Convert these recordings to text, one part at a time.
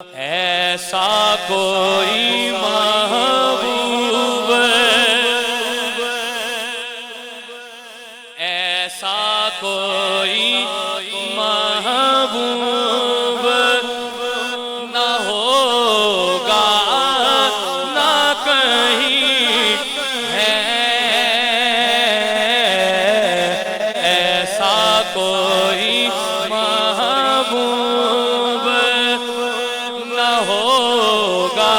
ایسا کوئی محبوب ایسا کوئی محبوب نہ ہوگا نہ کہیں ہے ایسا کوئی محبوب نہ ہوگا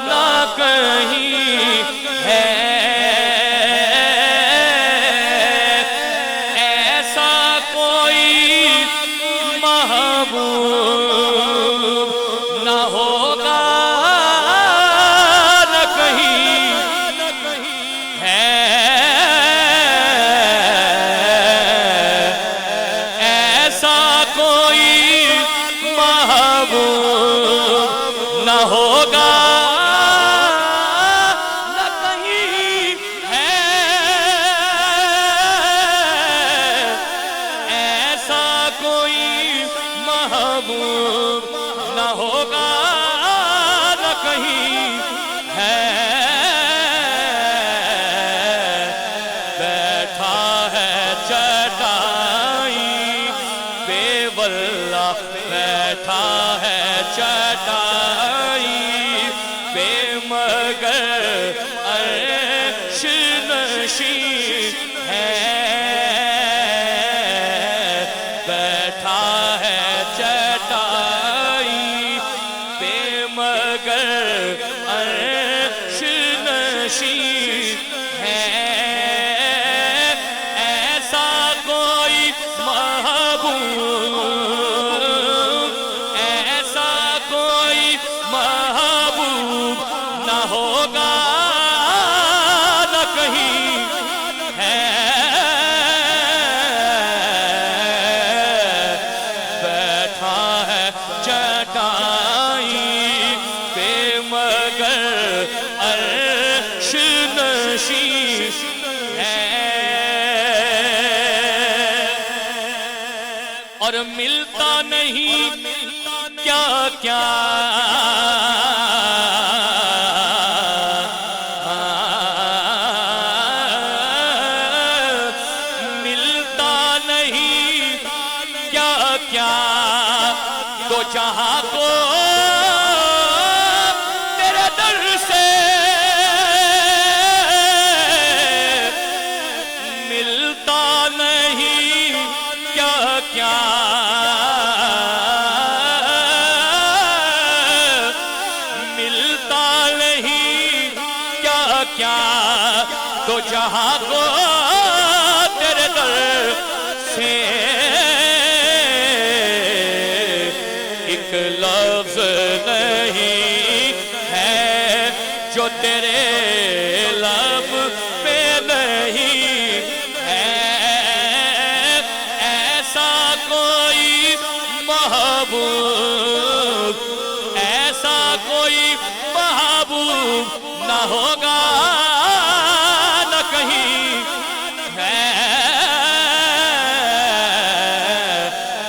نہ کہیں ہے ایسا کوئی محبوب نہ ہوگا نہ کہیں ہے ایسا کوئی محبوب نہ ہوگا نہ کہیں ہے ایسا کوئی محبوب نہ ہوگا نہ کہیں ہے بیٹھا ہے چٹائی بے واللہ بیٹھا ہے چٹائی بے مگر عرش نشین ہے بیٹھا ہے چٹائی بے مگر عرش نشین ہے ایسا کوئی محبوب ایسا کوئی محبوب نہ ہوگا نہ کہیں ہے بیٹھا ہے چٹائی بے مگر عرش نشین ہے اور ملتا نہیں کیا کیا ملتا نہیں کیا کیا تو جہاں کو تیرے در سے ملتا نہیں کیا کیا ملتا نہیں کیا کیا تو جہاں کو تیرے در سے ایک لفظ نہیں ہے جو تیرے لب پہ نہیں ہے ایسا کوئی محبوب ایسا کوئی محبوب نہ ہوگا نہ کہیں ہے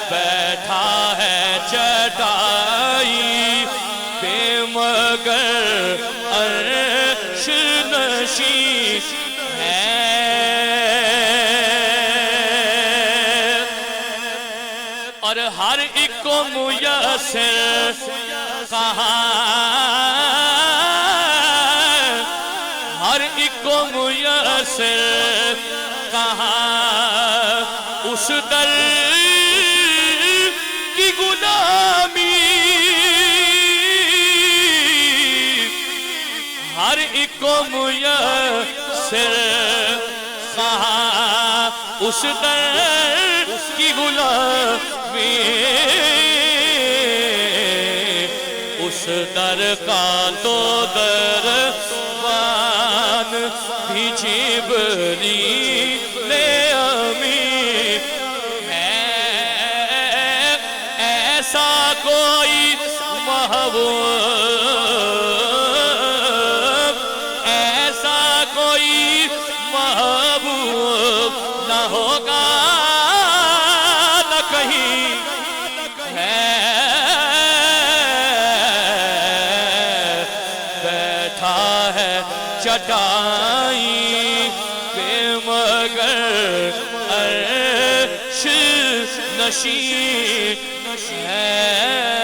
بیٹھا ہے چٹائی بے مگر عرش نشین ہے اور ہر ایک کو میسر کہاں ہر ایک کو میسر کہاں اس در کی غلامی ہر ایک کو میسر کہاں اس در کی غلامی اس در کا تو دربان بھی جبریل امین ہے ایسا کوئی محبوب ایسا کوئی محبوب نہ ہوگا نہ کہیں ہے چٹائی پہ مگر عرش نشین ہے